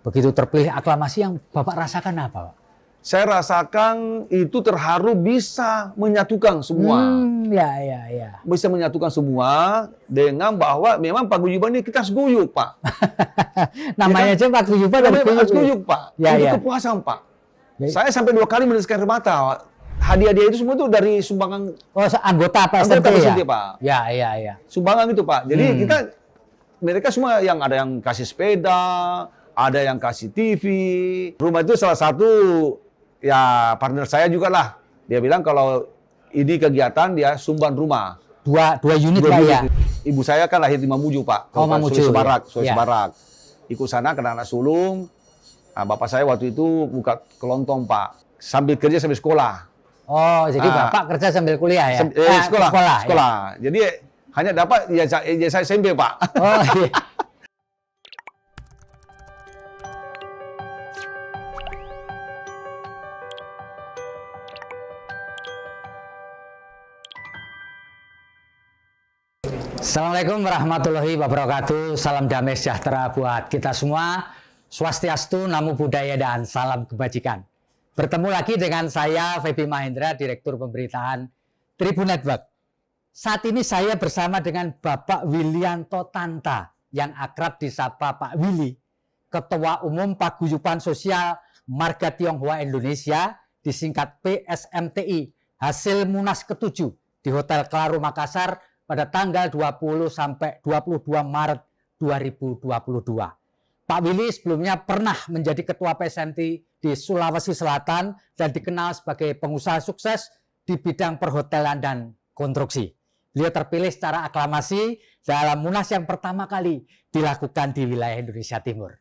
Begitu terpilih aklamasi, yang Bapak rasakan apa, Pak? Saya rasakan itu terharu bisa menyatukan semua. Ya. Bisa menyatukan semua dengan bahwa memang paguyuban ini kita harus guyup, Pak. Namanya aja paguyuban dan Harus guyup, Pak. Ya, itu ya. kepuasan, Pak. Ya. Saya sampai 2 kali meneteskan air mata. Hadiah-hadiah itu semua itu dari sumbangan Anggota PSMT ya? Pak. Ya. Sumbangan itu, Pak. Jadi mereka semua ada yang kasih sepeda, ada yang kasih TV. Rumah itu salah satu ya partner saya juga lah. Dia bilang kalau ini kegiatan dia sumban rumah. Dua unit Pak ya? Ibu saya kan lahir di Mamuju, Pak. Mamuju. Sulawesi Barat. Ikut sana kena anak sulung. Nah, bapak saya waktu itu buka kelontong, Pak. Sambil kerja sambil sekolah. Oh, jadi Bapak kerja sambil kuliah ya? Sekolah. Ya? Jadi hanya dapat ijazah SMP, Pak. Oh iya. Assalamualaikum warahmatullahi wabarakatuh. Salam damai sejahtera buat kita semua. Swastiastu, Namo Buddhaya, dan salam kebajikan. Bertemu lagi dengan saya, Feby Mahendra, Direktur Pemberitaan Tribun Network. Saat ini saya bersama dengan Bapak Willianto Tanta, yang akrab disapa Pak Willy, Ketua Umum Paguyuban Sosial Marga Tionghoa Indonesia, disingkat PSMTI, hasil Munas ke-7 di Hotel Claro Makassar pada tanggal 20 sampai 22 Maret 2022. Pak Willy sebelumnya pernah menjadi Ketua PSMTI di Sulawesi Selatan dan dikenal sebagai pengusaha sukses di bidang perhotelan dan konstruksi. Beliau terpilih secara aklamasi dalam Munas yang pertama kali dilakukan di wilayah Indonesia Timur.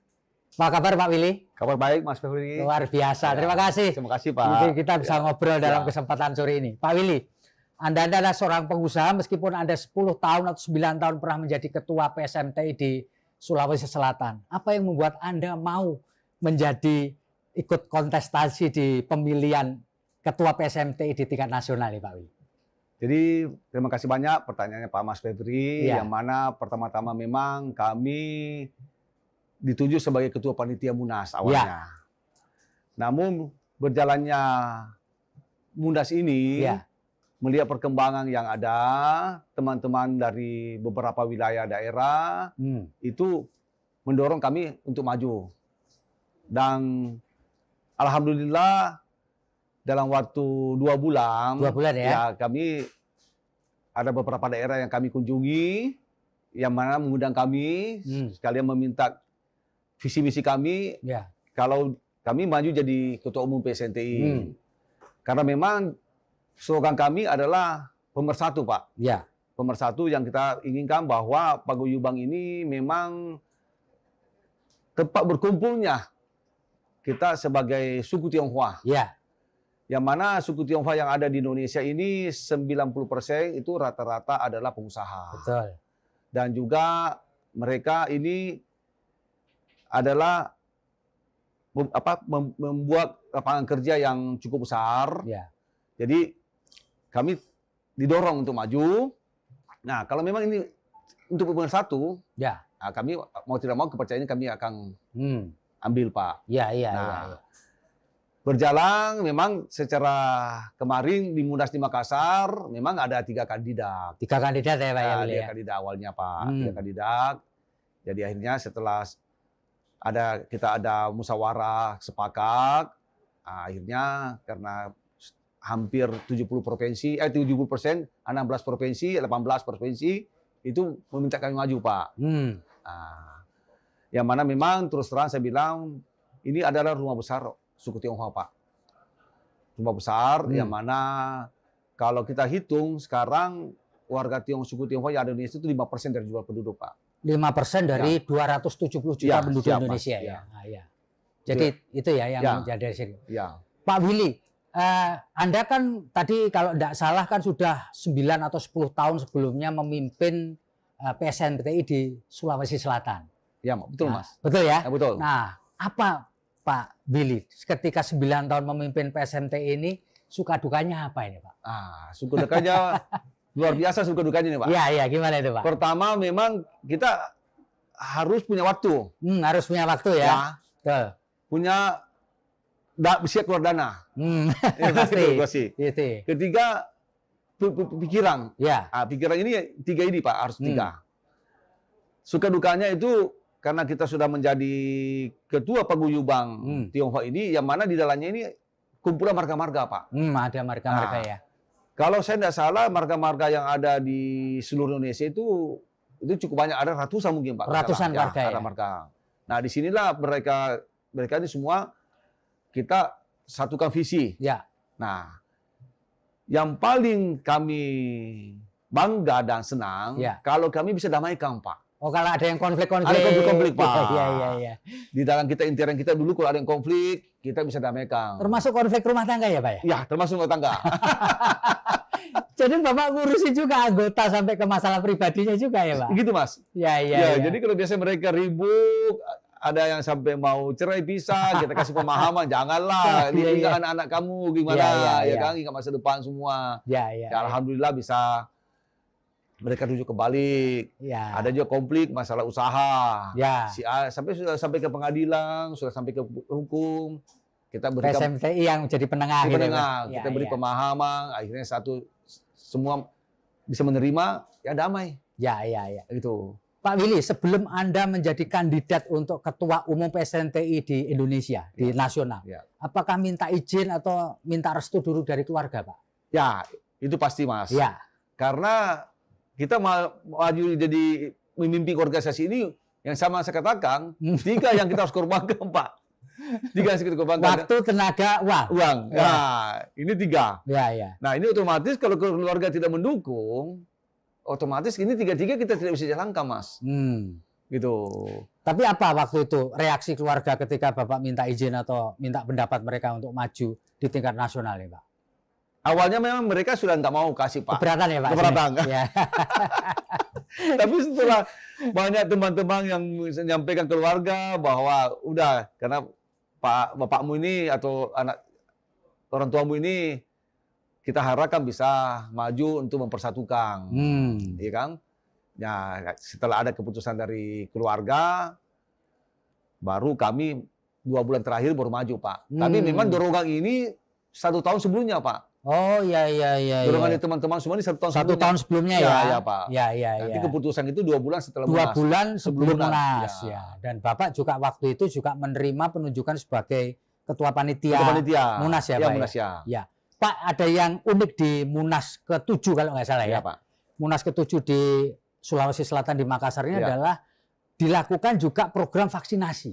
Apa kabar Pak Willy? Kabar baik, Mas Febri. Luar biasa. Terima kasih. Terima kasih, Pak. Mungkin kita bisa ngobrol dalam kesempatan sore ini. Pak Willy, Anda adalah seorang pengusaha, meskipun Anda 10 tahun atau 9 tahun pernah menjadi Ketua PSMTI di Sulawesi Selatan. Apa yang membuat Anda mau menjadi ikut kontestasi di pemilihan Ketua PSMTI di tingkat nasional, Pak Willy? Jadi terima kasih banyak pertanyaannya Pak Mas Febri, Ya. yang mana pertama-tama memang kami dituju sebagai Ketua Panitia Munas awalnya. Namun berjalannya Munas ini, melihat perkembangan yang ada, teman-teman dari beberapa wilayah daerah itu mendorong kami untuk maju. Dan alhamdulillah dalam waktu 2 bulan, ya kami ada beberapa daerah yang kami kunjungi, yang mana mengundang kami, sekalian meminta visi misi kami, kalau kami maju jadi Ketua Umum PSMTI. Karena memang slogan kami adalah pemersatu, Pak. Pemersatu yang kita inginkan bahwa paguyuban ini memang tempat berkumpulnya kita sebagai suku Tionghoa. Yang mana suku Tionghoa yang ada di Indonesia ini 90% itu rata-rata adalah pengusaha. Betul. Dan juga mereka ini adalah membuat lapangan kerja yang cukup besar. Jadi kami didorong untuk maju. Nah, kalau memang ini untuk pemersatu, nah, kami mau tidak mau kepercayaan kami akan ambil, Pak. Berjalan memang secara kemarin di Munas di Makassar memang ada 3 kandidat. 3 kandidat ya Pak ya? 3 kandidat awalnya, Pak. 3 kandidat. Jadi akhirnya setelah kita ada musyawarah sepakat, akhirnya karena hampir 70%, 16 provinsi, 18 provinsi itu meminta kami maju, Pak. Yang mana memang terus terang saya bilang ini adalah rumah besar suku Tionghoa, Pak. Rumah besar yang mana kalau kita hitung sekarang warga suku Tionghoa yang ada di Indonesia itu 5% dari jumlah penduduk, Pak. 5% dari 270 juta penduduk Indonesia Jadi itu ya yang menjadi dari sini. Pak Willy, Anda kan tadi kalau tidak salah kan sudah 9 atau 10 tahun sebelumnya memimpin PSMTI di Sulawesi Selatan. Betul, Mas. Betul ya? Betul. Nah, apa Pak Willy ketika 9 tahun memimpin PSMTI ini, suka dukanya apa ini, Pak? Suka dukanya luar biasa, suka dukanya nih, Pak. Gimana itu, Pak? Pertama memang kita harus punya waktu. Harus punya waktu ya. punya bisa keluar dana. Pasti. Ketiga, pikiran. Ya. Pikiran ini 3 ini Pak, harus 3. Suka dukanya itu karena kita sudah menjadi ketua paguyuban Tionghoa ini, yang mana di dalamnya ini kumpulan marga-marga Pak. Ada marga-marga ya. Kalau saya tidak salah, marga-marga yang ada di seluruh Indonesia itu cukup banyak, ada ratusan mungkin Pak. Ratusan marga ya. Marga. Nah disinilah mereka ini semua kita satukan visi. Ya. Nah, yang paling kami bangga dan senang kalau kami bisa damaikan Pak. Oh, kalau ada yang konflik-konflik. Ada konflik Pak. Iya. Di dalam intern kita dulu kalau ada yang konflik, kita bisa damaikan. Termasuk konflik rumah tangga ya Pak ya? Ya, termasuk rumah tangga. Jadi Bapak ngurusin juga anggota sampai ke masalah pribadinya juga ya Pak? Gitu Mas. Ya. Jadi kalau biasanya mereka ribut, ada yang sampai mau cerai pisah, kita kasih pemahaman, janganlah, ingat anak-anak kamu gimana, kan, ingat masa depan semua. Alhamdulillah bisa mereka rujuk kembali. Ada juga konflik masalah usaha. Sampai ke pengadilan, sudah sampai ke hukum. Kita berikan SMTI yang jadi penengah. Kita beri pemahaman, akhirnya semua bisa menerima, ya damai. Gitu. Pak Willy, sebelum Anda menjadi kandidat untuk Ketua Umum PSNTI di Indonesia, di nasional, apakah minta izin atau minta restu dulu dari keluarga, Pak? Ya, itu pasti, Mas. Karena kita maju jadi memimpin organisasi ini, yang sama saya katakan, 3 yang kita harus korbankan, Pak. 3 yang kita korbankan. Waktu, tenaga, uang. Nah, ini 3. Nah, ini otomatis kalau keluarga tidak mendukung, otomatis ini 3-3 kita tidak bisa jalankan, Mas. Gitu. Tapi apa waktu itu reaksi keluarga ketika Bapak minta izin atau minta pendapat mereka untuk maju di tingkat nasional ya, Pak? Awalnya memang mereka sudah nggak mau kasih, Pak. Keberatan ya, Pak? Keberatan. Tapi setelah banyak teman-teman yang menyampaikan keluarga bahwa udah, karena bapakmu ini atau orang tuamu ini kita harapkan bisa maju untuk mempersatukan, ya kan? Ya, setelah ada keputusan dari keluarga, baru kami 2 bulan terakhir baru maju, Pak. Tapi memang dorongan ini 1 tahun sebelumnya, Pak. Oh iya. Dorongan dari teman-teman semua ini 1 tahun sebelumnya. 1 tahun sebelumnya ya? Ya, Pak. Nanti keputusan itu 2 bulan setelah 2 bulan sebelum Munas. Ya. Dan Bapak juga waktu itu juga menerima penunjukan sebagai Ketua Panitia Munas ya, Pak? Munas ya. Pak, ada yang unik di Munas ke-7 kalau nggak salah ya? Pak. Munas ke-7 di Sulawesi Selatan di Makassar ini adalah dilakukan juga program vaksinasi.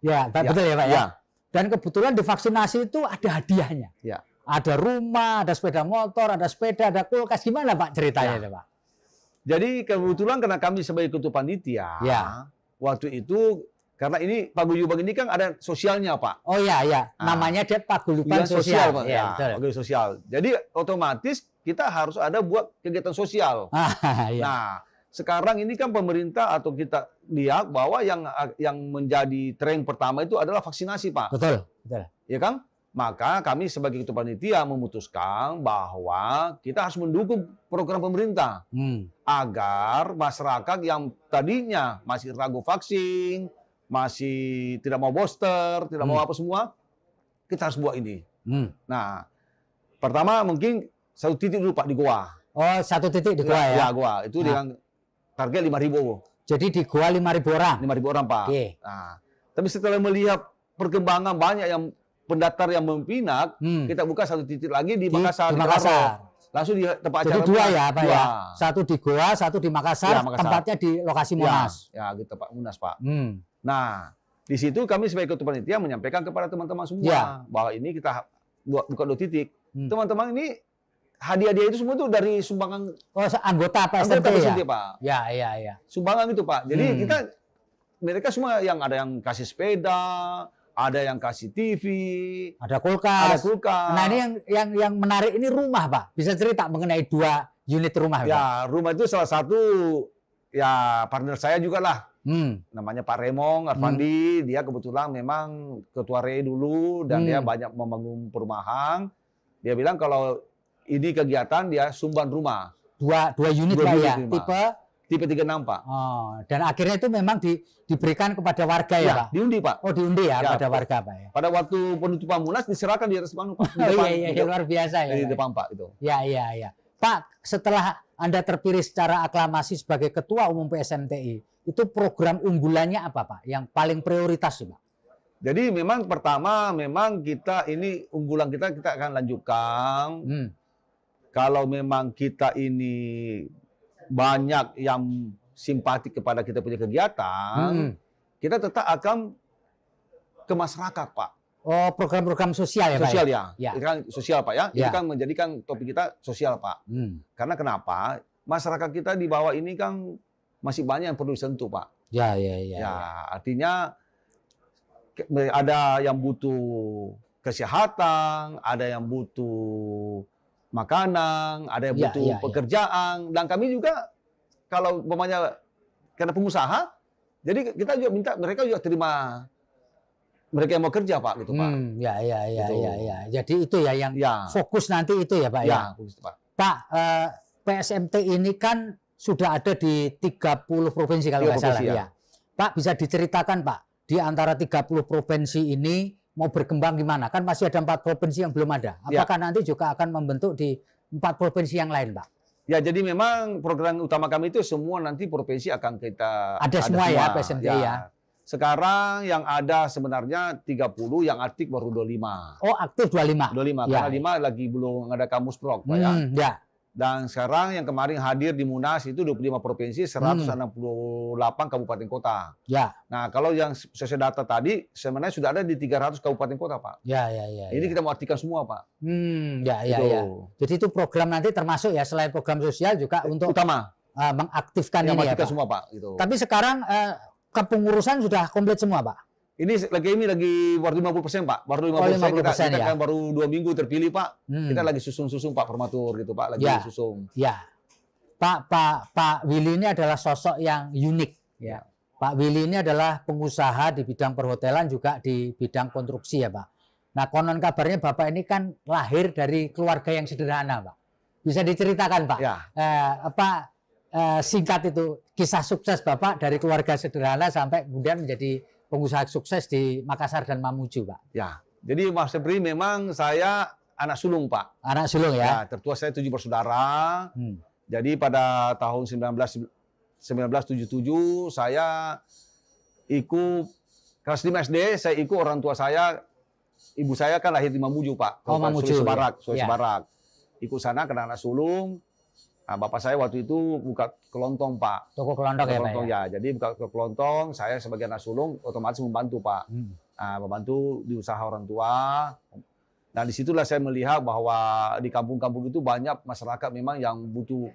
Betul ya Pak ya? Dan kebetulan di vaksinasi itu ada hadiahnya. Ada rumah, ada sepeda motor, ada sepeda, ada kulkas. Gimana Pak ceritanya itu, Pak? Jadi kebetulan karena kami sebagai ketua panitia, waktu itu karena ini paguyuban ini kan ada sosialnya, Pak. Oh iya. Namanya dia paguyuban sosial, Pak. Paguyuban sosial. Jadi otomatis kita harus ada buat kegiatan sosial. Nah, sekarang ini kan pemerintah atau kita lihat bahwa yang menjadi tren pertama itu adalah vaksinasi, Pak. Betul. Ya kan? Maka kami sebagai ketua panitia memutuskan bahwa kita harus mendukung program pemerintah agar masyarakat yang tadinya masih ragu vaksin, masih tidak mau booster, tidak mau apa semua, kita harus buat ini. Nah, pertama mungkin 1 titik dulu Pak di Goa. Oh, 1 titik di Goa ya? Ya, Goa. Itu dengan target 5.000. Jadi di Goa 5.000 orang? 5.000 orang, Pak. Nah, tapi setelah melihat perkembangan banyak yang pendaftar yang meminat, kita buka 1 titik lagi di Makassar. Langsung di tempat acara. Jadi 2 ya, Pak ya? 1 di Goa, 1 di Makassar, tempatnya di lokasi Monas. Ya, gitu Pak, Monas, Pak. Nah, di situ kami sebagai ketua panitia menyampaikan kepada teman-teman semua bahwa ini kita buka 2 titik. Teman-teman ini hadiah-hadiah itu semua itu dari sumbangan anggota PSNTI, Pak. Ya. Sumbangan itu, Pak. Jadi mereka semua yang ada yang kasih sepeda, ada yang kasih TV, ada kulkas. Nah, ini yang menarik ini rumah, Pak. Bisa cerita mengenai 2 unit rumah, Pak? Ya, rumah itu salah satu partner saya juga lah. Namanya Pak Remong Arfandi, dia kebetulan memang ketua RE dulu dan dia banyak membangun perumahan. Dia bilang kalau ini kegiatan dia sumban rumah. 2 unit Pak ya, Tipe 36 Pak. Oh, dan akhirnya itu memang diberikan kepada warga ya, Pak? Diundi Pak. Oh, diundi ya, pada warga Pak ya. Pada waktu penutupan Munas diserahkan di atas panu Pak. Oh iya, luar biasa ya. Di depan Pak itu. Ya. Pak, setelah Anda terpilih secara aklamasi sebagai Ketua Umum PSMTI, itu program unggulannya apa Pak? Yang paling prioritas Pak? Jadi memang pertama memang kita ini unggulan kita akan lanjutkan. Kalau memang kita ini banyak yang simpati kepada kita punya kegiatan, kita tetap akan ke masyarakat, Pak. Oh, program-program sosial ya, sosial, Pak? Ya. Itu kan sosial, Pak ya. Itu kan menjadikan topik kita sosial, Pak. Karena kenapa? Masyarakat kita di bawah ini kan masih banyak yang perlu disentuh, Pak. Ya. Artinya ada yang butuh kesehatan, ada yang butuh makanan, ada yang butuh pekerjaan, dan kami juga kalau umpamanya karena pengusaha, jadi kita juga minta mereka juga terima mereka yang mau kerja Pak, gitu Pak. Gitu. Jadi itu ya yang fokus nanti itu ya Pak ya. Fokus, Pak. Pak, PSMT ini kan sudah ada di 30 provinsi kalau nggak salah ya. Pak, bisa diceritakan Pak, di antara 30 provinsi ini mau berkembang gimana? Kan masih ada 4 provinsi yang belum ada. Apakah nanti juga akan membentuk di 4 provinsi yang lain, Pak? Ya, jadi memang program utama kami itu semua nanti provinsi akan kita ada semua ya, PSMT ya. Sekarang yang ada sebenarnya 30, yang aktif baru 25. Oh, aktif 25. 25 karena 5 lagi belum ada kamus prok, Pak ya. Dan sekarang yang kemarin hadir di Munas itu 25 provinsi, 168 kabupaten kota. Nah, kalau yang sesuai data tadi sebenarnya sudah ada di 300 kabupaten kota, Pak. Ini kita mau artikan semua, Pak. Jadi itu program nanti termasuk ya, selain program sosial juga untuk utama mengaktifkan ini ya, Pak. Semua, Pak. Gitu. Tapi sekarang kepengurusan sudah komplit semua, Pak. Ini lagi baru 50%, Pak. Baru 50%, kita kan baru 2 minggu terpilih, Pak. Kita lagi susun Pak Formatur gitu, Pak. Lagi susun. Pak Willy ini adalah sosok yang unik ya. Pak Willy ini adalah pengusaha di bidang perhotelan juga di bidang konstruksi ya, Pak. Nah, konon kabarnya Bapak ini kan lahir dari keluarga yang sederhana, Pak. Bisa diceritakan, Pak? Singkat itu kisah sukses Bapak dari keluarga sederhana sampai kemudian menjadi pengusaha sukses di Makassar dan Mamuju, Pak. Jadi Mas Febri memang saya anak sulung, Pak. Anak sulung ya? Tertua saya 7 bersaudara. Jadi pada tahun 1977 saya ikut kelas 5 SD, saya ikut orang tua saya, ibu saya kan lahir di Mamuju, Pak. Mamuju. Sulawesi Barat. Ikut sana karena anak sulung. Nah, bapak saya waktu itu buka kelontong, Pak. Toko kelontong ya, Pak? Ya, jadi buka kelontong, saya sebagai anak sulung otomatis membantu, Pak. Nah, membantu di usaha orang tua. Dan disitulah saya melihat bahwa di kampung-kampung itu banyak masyarakat memang yang butuh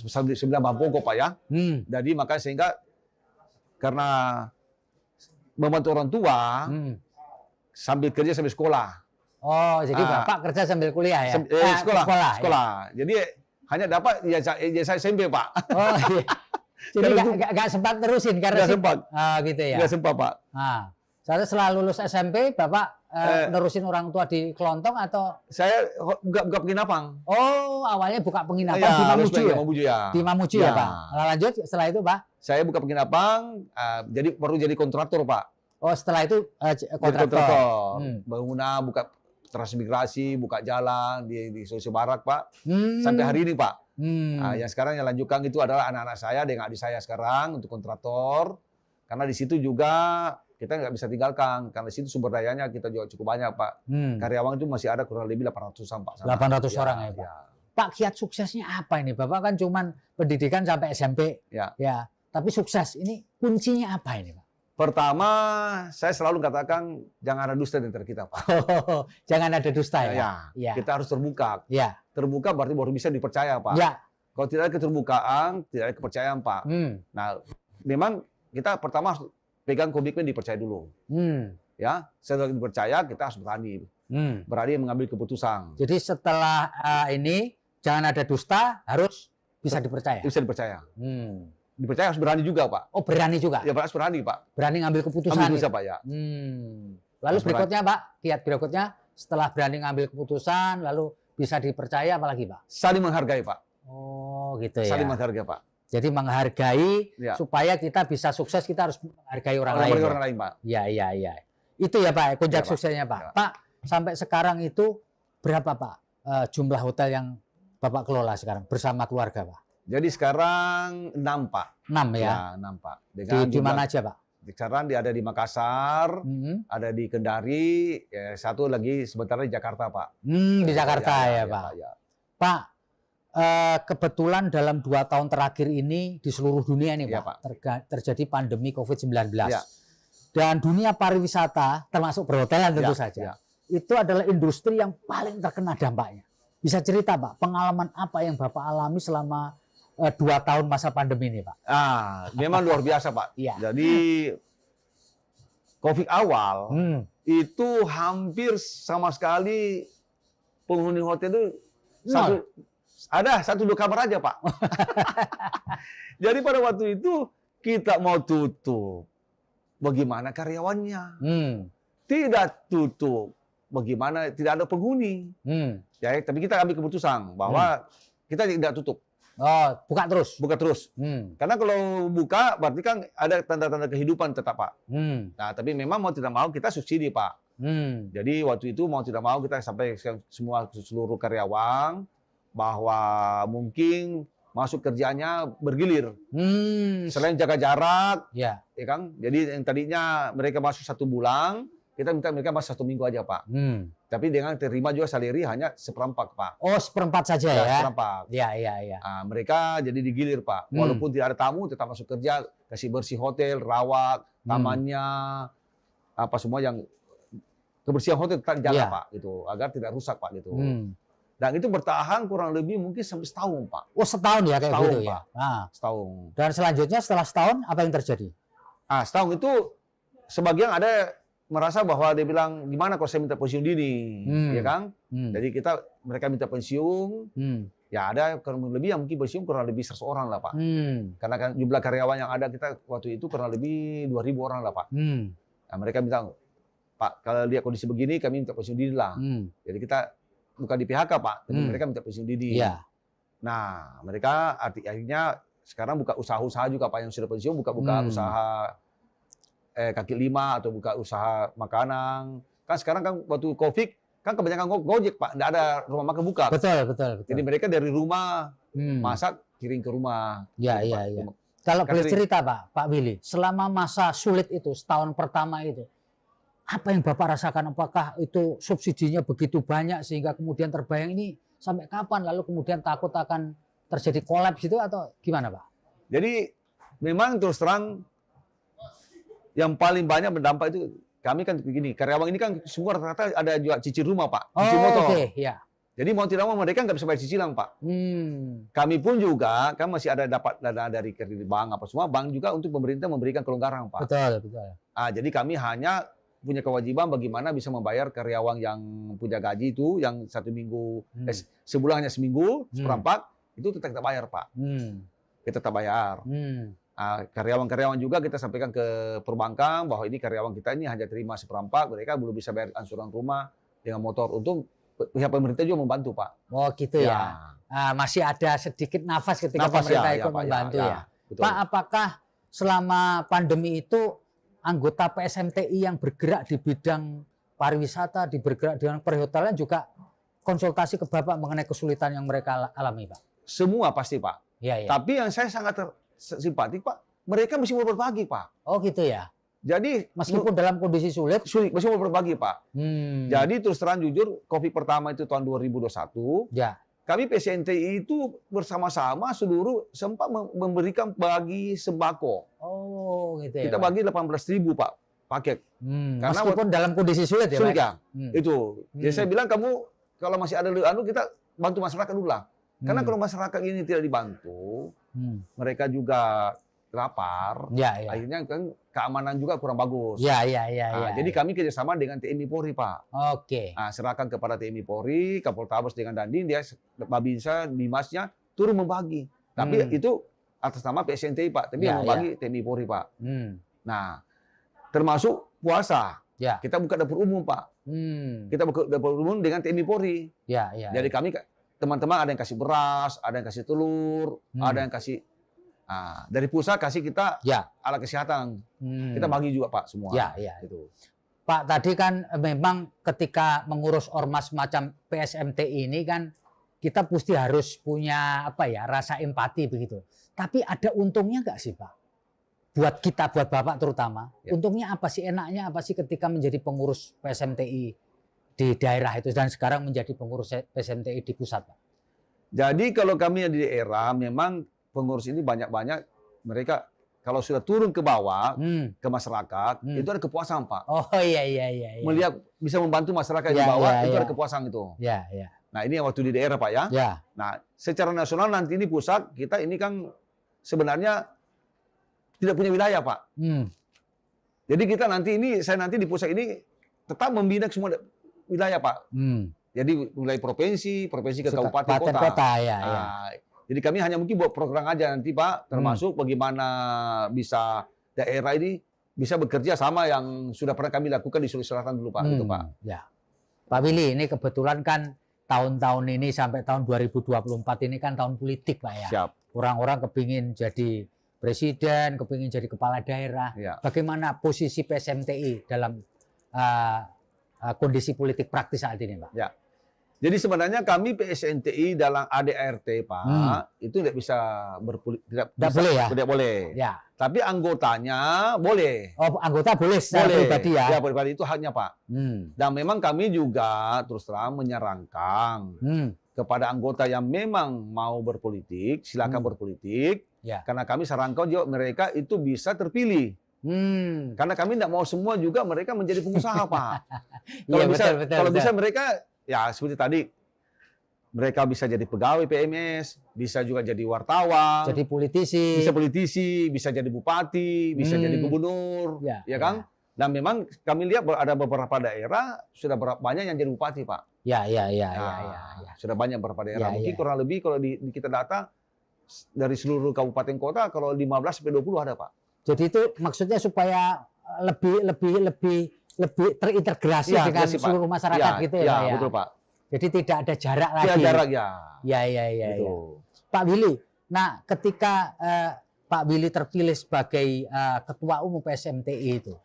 sembilan bahan pokok, Pak ya. Jadi makanya sehingga karena membantu orang tua sambil kerja sambil sekolah. Oh, jadi Bapak kerja sambil kuliah ya? Sekolah. Ya. Jadi hanya dapat ijazah SMP, Pak. Oh iya. Jadi nggak sempat terusin karena nggak sempat. Gitu ya? Nggak sempat, Pak. Saya setelah lulus SMP, Bapak nerusin orang tua di Kelontong atau? Saya buka penginapan. Oh, awalnya buka penginapan di Mamuju ya? Di Mamuju ya, Pak? Lanjut setelah itu, Pak? Saya buka penginapan, jadi baru jadi kontraktor, Pak. Oh, setelah itu kontraktor. Bangunan, buka transmigrasi, buka jalan di Sulawesi Barat, Pak. Sampai hari ini, Pak. Yang sekarang yang lanjutkan itu adalah anak-anak saya dengan adik saya sekarang untuk kontraktor. Karena di situ juga kita nggak bisa tinggalkan. Karena di situ sumber dayanya kita juga cukup banyak, Pak. Karyawan itu masih ada kurang lebih 800-an, Pak. 800 orang ya, Pak. Pak, kiat suksesnya apa ini? Bapak kan cuman pendidikan sampai SMP. Ya. Tapi sukses ini kuncinya apa ini, Pak? Pertama, saya selalu katakan jangan ada dusta di antara kita, Pak. Jangan ada dusta ya? Kita harus terbuka. Terbuka berarti baru bisa dipercaya, Pak. Kalau tidak ada keterbukaan, tidak ada kepercayaan, Pak. Nah, memang kita pertama harus pegang komitmen dipercaya dulu. Setelah dipercaya, kita harus berani. Berani mengambil keputusan. Jadi setelah ini, jangan ada dusta, harus bisa dipercaya? Bisa dipercaya. Dipercaya harus berani juga, Pak. Oh, berani juga? Ya, harus berani, Pak. Berani ngambil keputusan? Bisa, Pak, ya. Lalu berikutnya, Pak, kiat berikutnya, setelah berani ngambil keputusan, lalu bisa dipercaya, apalagi, Pak? Saling menghargai, Pak. Oh, Oh, gitu ya. Saling menghargai, Pak. Jadi menghargai Ya. supaya kita bisa sukses, kita harus menghargai orang lain. Orang lain, Pak. Iya. Itu ya Pak, kunci suksesnya Pak. Ya. Pak, sampai sekarang itu berapa Pak jumlah hotel yang Bapak kelola sekarang bersama keluarga Pak? Jadi sekarang 6, Pak. 6 ya? Ya, 6, Pak. Di mana aja Pak? Sekarang ada di Makassar, ada di Kendari, ya, satu lagi sebentar di Jakarta, Pak. Di Jakarta ya, Pak. Ya. Pak, kebetulan dalam 2 tahun terakhir ini di seluruh dunia ini Ya, Pak, terjadi pandemi COVID-19. Ya. Dan dunia pariwisata, termasuk perhotelan tentu saja, itu adalah industri yang paling terkena dampaknya. Bisa cerita Pak, pengalaman apa yang Bapak alami selama 2 tahun masa pandemi ini, Pak? Memang luar biasa, Pak. Iya. Jadi COVID awal itu hampir sama sekali penghuni hotel itu ada 1-2 kamar aja, Pak. Jadi pada waktu itu kita mau tutup, bagaimana karyawannya? Tidak tutup, bagaimana tidak ada penghuni? Ya, tapi kita ambil keputusan bahwa kita tidak tutup. Oh, buka terus? Buka terus. Karena kalau buka, berarti kan ada tanda-tanda kehidupan tetap, Pak. Nah, tapi memang mau tidak mau kita subsidi, Pak. Jadi waktu itu mau tidak mau kita sampai seluruh karyawan bahwa mungkin masuk kerjanya bergilir. Selain jaga jarak, ya kan? Jadi yang tadinya mereka masuk 1 bulan, kita minta mereka masuk 1 minggu aja, Pak. Tapi dengan terima juga salary hanya 1/4, Pak. Oh, 1/4 saja ya? 1/4. Iya. Mereka jadi digilir, Pak. Walaupun tidak ada tamu, tetap masuk kerja, kasih bersih hotel, rawat, tamannya, apa semua yang kebersihan hotel tetap jaga, Pak, gitu, agar tidak rusak, Pak, gitu. Dan itu bertahan kurang lebih mungkin sampai setahun, Pak. Oh, setahun ya kayak setahun, gitu Pak. Ya? Setahun. Dan selanjutnya setelah setahun apa yang terjadi? Setahun itu sebagian ada merasa bahwa dia bilang gimana kalau saya minta pensiun dini, ya kan? Jadi mereka minta pensiun, ya ada kurang lebih yang mungkin pensiun kurang lebih 100 orang lah, Pak. Karena kan jumlah karyawan yang ada kita waktu itu kurang lebih 2.000 orang lah, Pak. Nah, mereka minta, Pak, kalau lihat kondisi begini kami minta pensiun dini lah. Jadi kita bukan di PHK, Pak, tapi mereka minta pensiun dini. Nah, mereka akhirnya sekarang buka usaha-usaha juga, Pak, yang sudah pensiun buka usaha kaki lima atau buka usaha makanan. Kan sekarang kan waktu COVID kan kebanyakan Gojek, Pak, nggak ada rumah makan buka. Betul. Jadi mereka dari rumah masak kirim ke rumah. Iya. Kalau boleh cerita, Pak Willy, selama masa sulit itu setahun pertama itu, apa yang Bapak rasakan? Apakah itu subsidinya begitu banyak sehingga kemudian terbayang ini sampai kapan? Lalu kemudian takut akan terjadi kolaps itu atau gimana, Pak? Jadi memang terus terang yang paling banyak berdampak itu kami kan begini, karyawan ini kan semua rata-rata ada juga cicil rumah, Pak, cicil motor. Ya. Jadi mau tidak mau mereka nggak bisa bayar cicilan, Pak. Kami pun juga kan masih ada dapat dana dari kredit bank apa semua, bank juga untuk pemerintah memberikan kelonggaran, Pak. Betul. Jadi kami hanya punya kewajiban bagaimana bisa membayar karyawan yang punya gaji itu yang 1 minggu, sebulan hanya seminggu, 1/4, itu tetap kita bayar, Pak. Kita tetap bayar. Karyawan-karyawan juga kita sampaikan ke perbankan bahwa ini karyawan kita ini hanya terima 1/4, mereka belum bisa bayar angsuran rumah dengan motor. Untung pihak pemerintah juga membantu, Pak. Oh gitu ya. Masih ada sedikit nafas ketika pemerintah ikut membantu ya. Pak, apakah selama pandemi itu anggota PSMTI yang bergerak di bidang pariwisata, bergerak di bidang perhotelan juga konsultasi ke Bapak mengenai kesulitan yang mereka alami, Pak? Semua pasti, Pak. Ya. Tapi yang saya sangat simpatik, Pak, mereka mesti mau berbagi, Pak. Oh gitu ya. Jadi meskipun dalam kondisi sulit, mesti mau berbagi, Pak. Jadi terus terang jujur, COVID pertama itu tahun 2021. Ya. Kami PSMTI itu bersama-sama seluruh sempat memberikan bagi sembako. Oh gitu ya. Kita bagi 18.000, Pak, paket. Karena meskipun dalam kondisi sulit ya, sulit, Pak? Itu. Jadi saya bilang kamu kalau masih ada kita bantu masyarakat dulu lah. Karena kalau masyarakat ini tidak dibantu, mereka juga lapar, akhirnya kan keamanan juga kurang bagus. Jadi kami kerjasama dengan TNI Polri, Pak. Oke. Serahkan kepada TNI Polri, Kapoltabes dengan Dandim, dia Babinsa, Dimasnya turun membagi. Tapi itu atas nama PSNTI, Pak. Tapi yang membagi TNI Polri, Pak. Nah, termasuk puasa. Kita buka dapur umum, Pak. Kita buka dapur umum dengan TNI Polri. Jadi kami teman-teman ada yang kasih beras, ada yang kasih telur, ada yang kasih. Nah, dari pusat kasih kita alat kesehatan. Kita bagi juga Pak semua. Gitu. Pak, tadi kan memang ketika mengurus ormas macam PSMTI ini kan kita pasti harus punya rasa empati begitu. Tapi ada untungnya nggak sih Pak? Buat kita, buat Bapak terutama, untungnya apa sih, enaknya apa sih ketika menjadi pengurus PSMTI di daerah itu dan sekarang menjadi pengurus PSMTI di pusat, Pak? Jadi kalau kami di daerah memang pengurus ini banyak-banyak mereka kalau sudah turun ke bawah ke masyarakat itu ada kepuasan Pak. Oh iya. Melihat bisa membantu masyarakat di bawah itu ada kepuasan itu. Nah ini waktu di daerah Pak ya. Nah secara nasional nanti ini pusat kita ini kan sebenarnya tidak punya wilayah Pak. Jadi kita saya nanti di pusat ini tetap membina semua wilayah Pak. Jadi wilayah provinsi ke kabupaten kota. Jadi kami hanya mungkin buat program aja nanti Pak, termasuk bagaimana bisa daerah ini bisa bekerja sama yang sudah pernah kami lakukan di Sulawesi Selatan dulu Pak. Gitu, Pak. Ya. Pak Willy, ini kebetulan kan tahun-tahun ini sampai tahun 2024 ini kan tahun politik Pak ya. Siap. Orang-orang kepingin jadi presiden, kepingin jadi kepala daerah. Bagaimana posisi PSMTI dalam kondisi politik praktis saat ini, Pak? Ya. Jadi sebenarnya kami PSMTI dalam ADART, Pak, itu tidak bisa berpolitik. Tidak boleh. Ya. Tapi anggotanya boleh. Oh, anggota boleh secara pribadi ya? Ya, pribadi itu haknya, Pak. Dan memang kami juga terus terang menyarankan kepada anggota yang memang mau berpolitik, silakan berpolitik. Ya. Karena kami sarankan juga mereka itu bisa terpilih. Karena kami tidak mau semua juga mereka menjadi pengusaha, Pak. Kalau bisa mereka, ya seperti tadi, mereka bisa jadi pegawai PMS, bisa juga jadi wartawan, jadi politisi, bisa jadi bupati, bisa jadi gubernur, ya kan? Dan memang kami lihat ada beberapa daerah sudah banyak yang jadi bupati, Pak. Ya. Sudah banyak beberapa daerah. Mungkin kurang lebih kalau di kita data dari seluruh kabupaten kota kalau 15 sampai 20 ada, Pak. Jadi itu maksudnya supaya lebih terintegrasi dengan seluruh masyarakat gitu ya, Pak. Ya, betul, Pak. Jadi tidak ada jarak lagi. Tidak jarak ya. Ya. Pak Willy, nah ketika Pak Willy terpilih sebagai ketua umum PSMTI itu,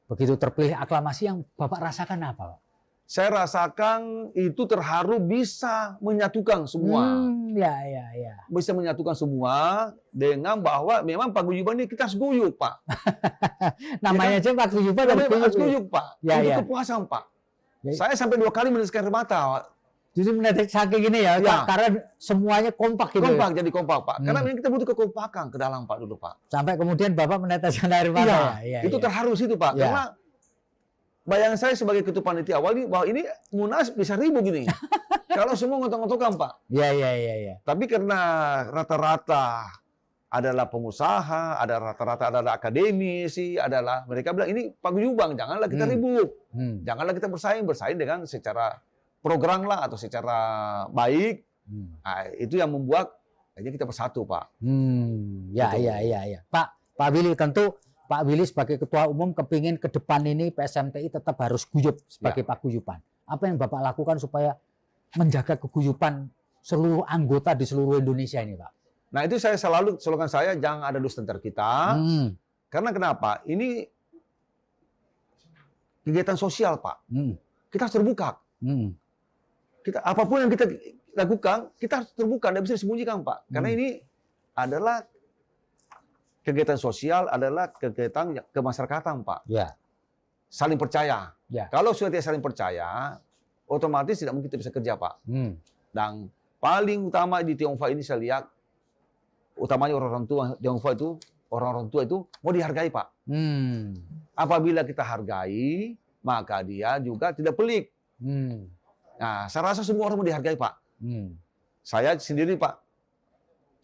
begitu terpilih aklamasi yang Bapak rasakan apa, Pak? Saya rasakan itu terharu bisa menyatukan semua. Ya. Bisa menyatukan semua dengan bahwa memang paguyuban ini kita harus guyup, Pak. Namanya aja paguyuban harus guyup, Pak. Itu kepuasan, Pak. Ya. Saya sampai 2 kali meneteskan air mata, Pak. Jadi menetes saking gini ya, karena semuanya kompak gitu. Jadi kompak, Pak. Karena memang kita butuh kekompakan ke dalam, Pak, dulu, Pak. Sampai kemudian Bapak meneteskan air mata. Itu terharu situ, Pak. Karena bayangan saya sebagai ketua panitia awal ini bahwa ini Munas bisa ribu gini. Kalau semua ngotok-ngotokan, Pak. Iya. Tapi karena rata-rata adalah pengusaha, rata-rata adalah akademisi, mereka bilang ini paguyuban, janganlah kita ribut. Janganlah kita bersaing dengan secara program lah atau secara baik. Nah, itu yang membuat aja kita bersatu, Pak. Iya. Pak Willy, tentu Pak Willy sebagai ketua umum kepingin ke depan ini PSMTI tetap harus guyup sebagai paguyuban. Apa yang Bapak lakukan supaya menjaga keguyupan seluruh anggota di seluruh Indonesia ini, Pak? Nah itu saya selalu, slogan saya jangan ada dusta antar kita. Karena kenapa? Ini kegiatan sosial, Pak. Kita harus terbuka. Kita apapun yang kita lakukan, kita harus terbuka, tidak bisa disembunyikan, Pak. Karena ini adalah kegiatan sosial, adalah kegiatan kemasyarakatan, Pak. Ya. Saling percaya. Ya. Kalau sudah tidak saling percaya, otomatis tidak mungkin kita bisa kerja, Pak. Dan paling utama di Tionghoa ini saya lihat, utamanya orang tua Tionghoa itu, orang tua itu mau dihargai, Pak. Apabila kita hargai, maka dia juga tidak pelik. Nah, saya rasa semua orang mau dihargai, Pak. Saya sendiri, Pak.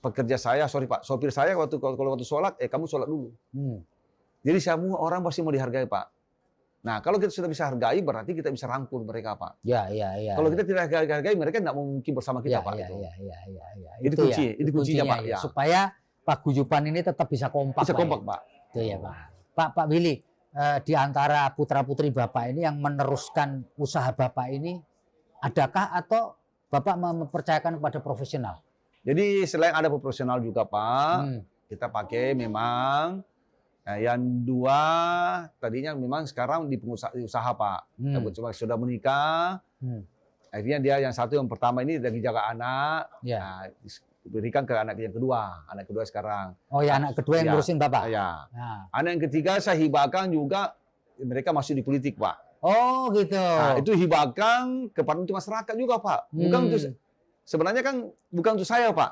Pekerja saya, sopir saya kalau waktu sholat, kamu sholat dulu. Jadi semua orang pasti mau dihargai, Pak. Nah, kalau kita sudah bisa hargai, berarti kita bisa rangkul mereka, Pak. Ya. Kalau kita tidak hargai, mereka tidak mungkin bersama kita, Pak. Itu kuncinya, Pak. Ya. Supaya paguyuban ini tetap bisa kompak. Bisa kompak, Pak. Itu ya, Pak. Pak Willy, di antara putra-putri Bapak ini yang meneruskan usaha Bapak ini, adakah atau Bapak mempercayakan kepada profesional? Jadi selain ada profesional juga Pak, kita pakai memang yang dua tadinya memang sekarang di usaha Pak. Cuma sudah menikah. Akhirnya dia yang satu yang pertama ini lagi jaga anak. Nah, berikan ke anak yang kedua. Anak kedua sekarang. Oh ya, anak kedua yang ngurusin Bapak? Ya. Nah. Anak yang ketiga saya hibahkan juga, mereka masuk di politik Pak. Oh gitu. Nah, itu hibahkan kepada masyarakat juga Pak. Bukan untuk, sebenarnya kan bukan untuk saya Pak.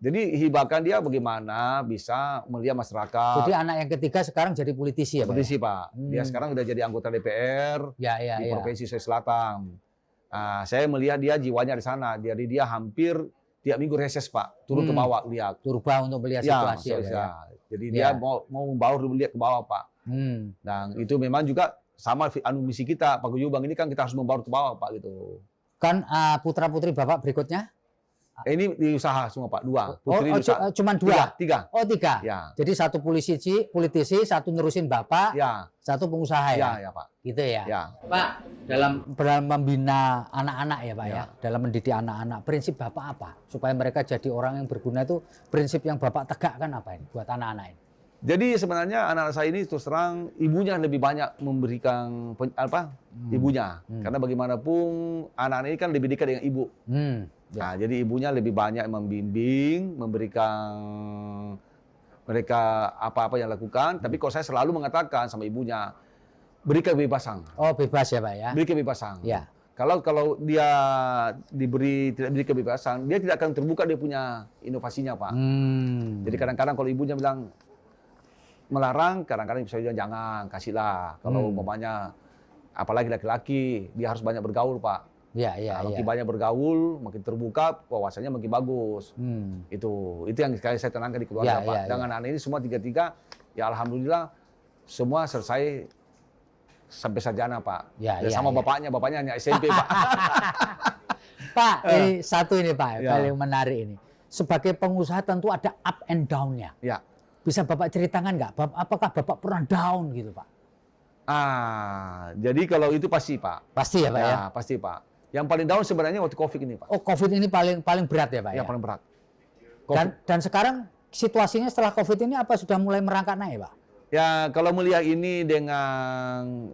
Jadi hibahkan dia bagaimana bisa melihat masyarakat. Jadi anak yang ketiga sekarang jadi politisi ya Pak? Politisi Pak. Dia sekarang udah jadi anggota DPR di Provinsi Sulawesi Selatan. Nah, saya melihat dia jiwanya di sana. Jadi dia hampir tiap minggu reses Pak. Turun ke bawah lihat. Turba untuk melihat situasi. Jadi dia mau membaur lihat ke bawah Pak. Dan itu memang juga sama misi kita, Pak Guyubang ini kan kita harus membaur ke bawah Pak gitu. Kan putra-putri Bapak berikutnya? Ini di usaha semua Pak, dua. Putri cuma dua? Tiga. Oh tiga? Ya. Jadi satu politisi, satu nerusin Bapak, satu pengusaha ya? Ya Pak. Gitu ya? Ya. Pak, dalam membina anak-anak ya Pak ya, dalam mendidik anak-anak, prinsip Bapak apa? Supaya mereka jadi orang yang berguna itu, prinsip yang Bapak tegakkan apa ini buat anak-anak ini? Jadi sebenarnya anak saya ini terus terang ibunya lebih banyak memberikan ibunya, karena bagaimanapun anak-anak ini kan lebih dekat dengan ibu. Nah, jadi ibunya lebih banyak membimbing, memberikan mereka apa-apa yang lakukan. Tapi kalau saya selalu mengatakan sama ibunya, beri kebebasan. Oh bebas ya Pak ya? Beri kebebasan. Ya. Kalau dia tidak diberi kebebasan, dia tidak akan terbuka dia punya inovasinya Pak. Jadi kadang-kadang kalau ibunya bilang melarang, kadang-kadang bisa bilang jangan, kasihlah. Kalau umpamanya, apalagi laki-laki, dia harus banyak bergaul Pak. Makin banyak bergaul, makin terbuka, wawasannya makin bagus. Itu yang saya tenangkan di keluarga Pak. Dengan anak ini semua tiga-tiga, ya alhamdulillah semua selesai sampai sarjana Pak. Sama bapaknya hanya SMP Pak. Pak, ini satu ini Pak, paling menarik ini. Sebagai pengusaha tentu ada up and down-nya. Bisa Bapak ceritakan nggak? Apakah Bapak pernah down gitu Pak? Jadi kalau itu pasti Pak. Pasti ya Pak ya? Pasti Pak. Yang paling down sebenarnya waktu COVID ini Pak. Oh COVID ini paling berat ya Pak? Yang paling berat. Dan sekarang situasinya setelah COVID ini apa sudah mulai merangkak naik Pak? Ya kalau melihat ini dengan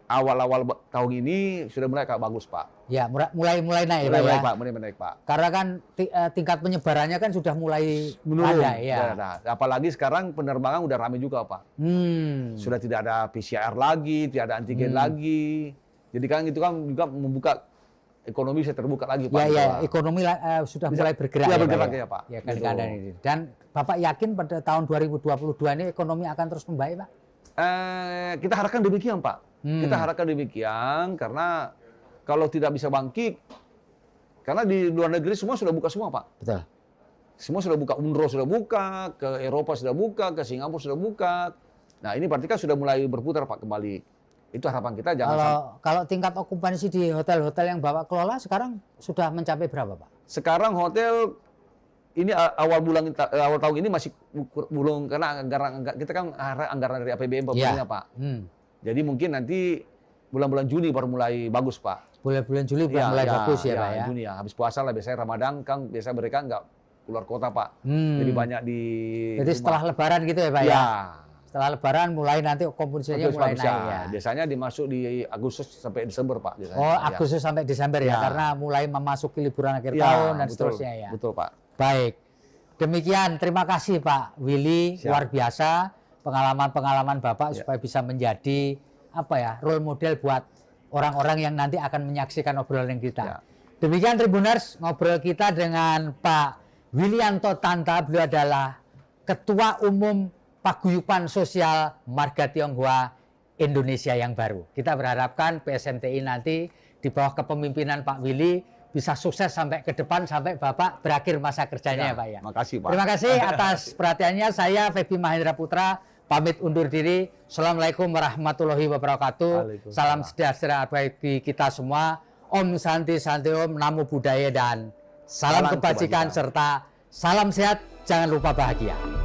awal-awal tahun ini sudah mulai agak bagus Pak. Ya mulai naik Pak ya? Mulai naik Pak. Karena kan tingkat penyebarannya kan sudah mulai menurun. Ada. Apalagi sekarang penerbangan udah ramai juga Pak. Sudah tidak ada PCR lagi, tidak ada antigen lagi. Jadi kan itu kan juga membuka ekonomi bisa terbuka lagi Pak. Ekonomi sudah mulai bergerak. Bergerak ya Pak. Ya kadang-kadang ini. Dan Bapak yakin pada tahun 2022 ini ekonomi akan terus membaik Pak? Kita harapkan demikian Pak. Kita harapkan demikian karena kalau tidak bisa bangkit, karena di luar negeri semua sudah buka semua Pak. Betul. Semua sudah buka, UNRWA sudah buka, ke Eropa sudah buka, ke Singapura sudah buka. Nah ini berarti kan sudah mulai berputar Pak kembali. Itu harapan kita. Kalau tingkat okupansi di hotel-hotel yang Bapak kelola sekarang sudah mencapai berapa Pak? Sekarang hotel ini awal tahun ini masih belum, karena kita kan anggaran dari APBN pemerintah Pak. Jadi mungkin nanti bulan-bulan Juni baru mulai bagus Pak. Bulan-bulan Juli mulai bagus ya Pak ya? Juni ya. Habis puasa lah biasanya Ramadan kan biasa mereka nggak keluar kota Pak. Lebih banyak di Jadi rumah. Setelah Lebaran gitu ya Pak ya? Setelah Lebaran mulai nanti komposisinya mulai naik ya? Biasanya dimasuk di Agustus sampai Desember Pak. Biasanya. Oh Agustus sampai Desember ya? Karena mulai memasuki liburan akhir tahun dan seterusnya ya? Betul Pak. Baik. Demikian, terima kasih Pak Willy, luar biasa pengalaman-pengalaman Bapak supaya bisa menjadi role model buat orang-orang yang nanti akan menyaksikan obrolan kita. Demikian Tribuners, ngobrol kita dengan Pak Willianto Tanta, beliau adalah Ketua Umum Paguyuban Sosial Marga Tionghoa Indonesia yang baru. Kita berharapkan PSMTI nanti di bawah kepemimpinan Pak Willy bisa sukses sampai ke depan, sampai Bapak berakhir masa kerjanya ya Pak ya. Makasih Pak. Terima kasih atas perhatiannya. Saya Febi Mahendra Putra, pamit undur diri. Assalamualaikum warahmatullahi wabarakatuh. Salam sejahtera bagi kita semua. Om Santi Santi Om, Namo Buddhaya dan salam kebajikan serta salam sehat. Jangan lupa bahagia.